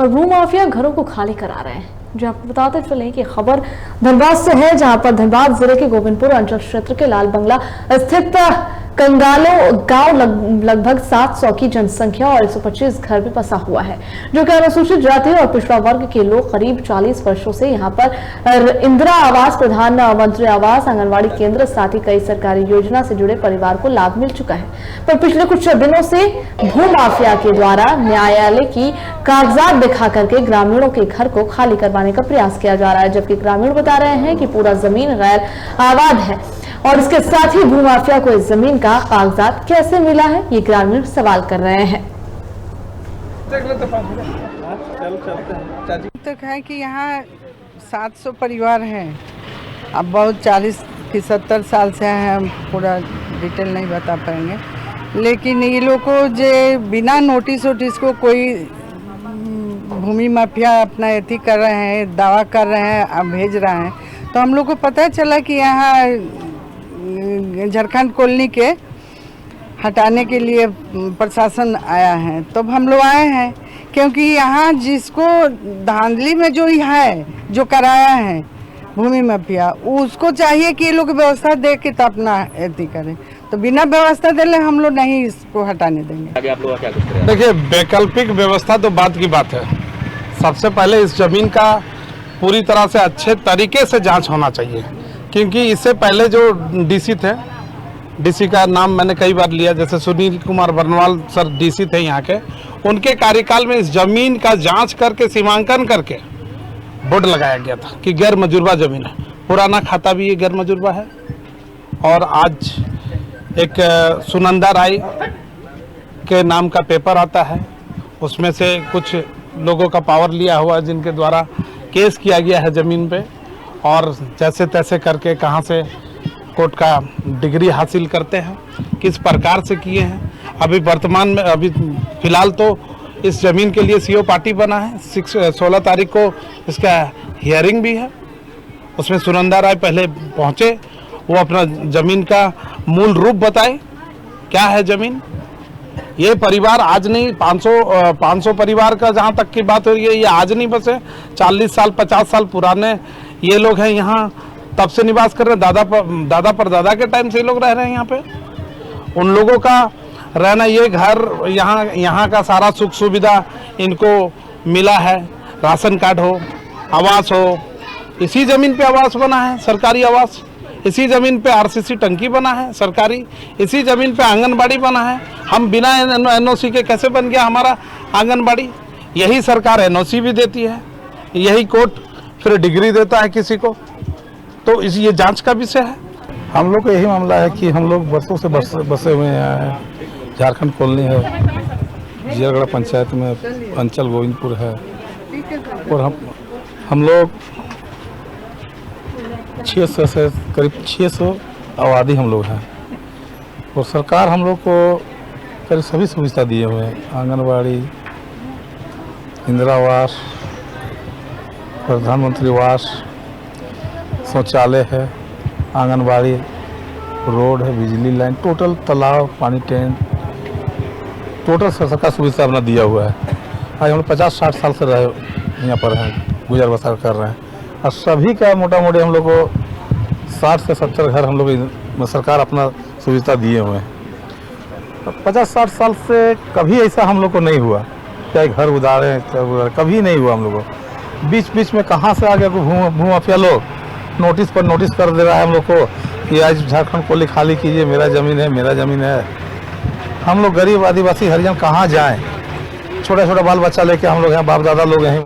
और भूमाफिया घरों को खाली करा रहे हैं। जो आपको बताते चले कि खबर धनबाद से है, जहां पर धनबाद जिले के गोविंदपुर अंचल क्षेत्र के लाल बंगला स्थित कंगालो गांव लगभग 700 की जनसंख्या और 125 घर भी बसा हुआ है, जो कि अनुसूचित जाति और पिछड़ा वर्ग के लोग करीब 40 वर्षों से यहां पर इंदिरा आवास, प्रधानमंत्री आवास, आंगनबाड़ी केंद्र, साथ ही कई सरकारी योजना से जुड़े परिवार को लाभ मिल चुका है। पर पिछले कुछ दिनों से भूमाफिया के द्वारा न्यायालय की कागजात दिखा करके ग्रामीणों के घर को खाली करवाने का प्रयास किया जा रहा है, जबकि ग्रामीण बता रहे हैं कि पूरा जमीन गैर आबाद है और इसके साथ ही भूमाफिया को इस जमीन का कागजात कैसे मिला है, ये ग्रामीण सवाल कर रहे हैं। तक है कि यहाँ 700 परिवार हैं। अब बहुत 40 की 70 साल से हैं, हम पूरा डिटेल नहीं बता पाएंगे, लेकिन ये लोग को जो बिना नोटिस को कोई भूमि माफिया अपना एथी कर रहे हैं, दावा कर रहे हैं, अब भेज रहे हैं, तो हम लोग को पता चला कि यहाँ झारखंड कॉलोनी के हटाने के लिए प्रशासन आया है। तो हम लोग आए हैं क्योंकि यहाँ जिसको धांधली में जो है, जो कराया है भूमि माफिया, उसको चाहिए कि ये लोग व्यवस्था दे के तो अपना एथी करें। तो बिना व्यवस्था देले हम लोग नहीं इसको हटाने देंगे। अभी आप लोग क्या कुछ करें? देखिए, वैकल्पिक व्यवस्था तो बात की बात है। सबसे पहले इस जमीन का पूरी तरह से अच्छे तरीके से जांच होना चाहिए, क्योंकि इससे पहले जो डीसी थे, डीसी का नाम मैंने कई बार लिया, जैसे सुनील कुमार बरनवाल सर डीसी थे यहाँ के, उनके कार्यकाल में इस जमीन का जांच करके सीमांकन करके बोर्ड लगाया गया था कि गैर मजुरबा जमीन है। पुराना खाता भी ये गैर मजुरबा है। और आज एक सुनंदा राय के नाम का पेपर आता है, उसमें से कुछ लोगों का पावर लिया हुआ है, जिनके द्वारा केस किया गया है ज़मीन पे, और जैसे तैसे करके कहाँ से कोर्ट का डिग्री हासिल करते हैं, किस प्रकार से किए हैं। अभी वर्तमान में अभी फ़िलहाल तो इस ज़मीन के लिए सीओ पार्टी बना है। 16 तारीख को इसका हियरिंग भी है। उसमें सुनंदा राय पहले पहुँचे, वो अपना ज़मीन का मूल रूप बताए, क्या है ज़मीन। ये परिवार आज नहीं, 500 परिवार का जहाँ तक की बात हो रही है, ये आज नहीं बसे, 40 साल 50 साल पुराने ये लोग हैं यहाँ, तब से निवास कर रहे हैं। दादा परदादा के टाइम से ये लोग रह रहे हैं यहाँ पे। उन लोगों का रहना, ये घर, यहाँ का सारा सुख सुविधा इनको मिला है। राशन कार्ड हो, आवास हो, इसी ज़मीन पे आवास बना है, सरकारी आवास। इसी ज़मीन पे आरसीसी टंकी बना है सरकारी, इसी ज़मीन पे आंगनबाड़ी बना है। हम बिना एनओसी के कैसे बन गया हमारा आंगनबाड़ी? यही सरकार एनओसी भी देती है, यही कोर्ट फिर डिग्री देता है किसी को। तो ये जांच का विषय है। हम लोग का यही मामला है कि हम लोग वर्षों से बसे हुए हैं। झारखंड कॉलोनी है, जियागढ़ पंचायत में अंचल गोविंदपुर है, और हम लोग 600 से करीब 600 आबादी हम लोग हैं। और सरकार हम लोग को करीब सभी सुविधा दिए हुए हैं, आंगनबाड़ी, इंदिरा आवास, प्रधानमंत्री आवास, शौचालय है, आंगनबाड़ी, रोड है, बिजली लाइन, टोटल तालाब, पानी टैंक, टोटल सरकार सुविधा अपना दिया हुआ है। आज हम लोग 50-60 साल से रहे यहाँ पर हैं, गुजर बसर कर रहे हैं। और सभी का मोटा मोटी हम लोग को 60 से 70 घर हम लोग सरकार अपना सुविधा दिए हुए हैं। 50-60 साल से कभी ऐसा हम लोग को नहीं हुआ, चाहे घर उधारे कभी नहीं हुआ हम लोग को। बीच में कहाँ से आ गया भूमाफिया लोग नोटिस पर नोटिस कर दे रहा है हम लोग को कि आज झारखंड कॉलोनी खाली कीजिए, मेरा ज़मीन है, मेरा ज़मीन है। हम लोग गरीब आदिवासी हरिजन कहाँ जाएं? छोटा छोटा बाल बच्चा लेके हम लोग यहाँ बाप दादा लोग हैं।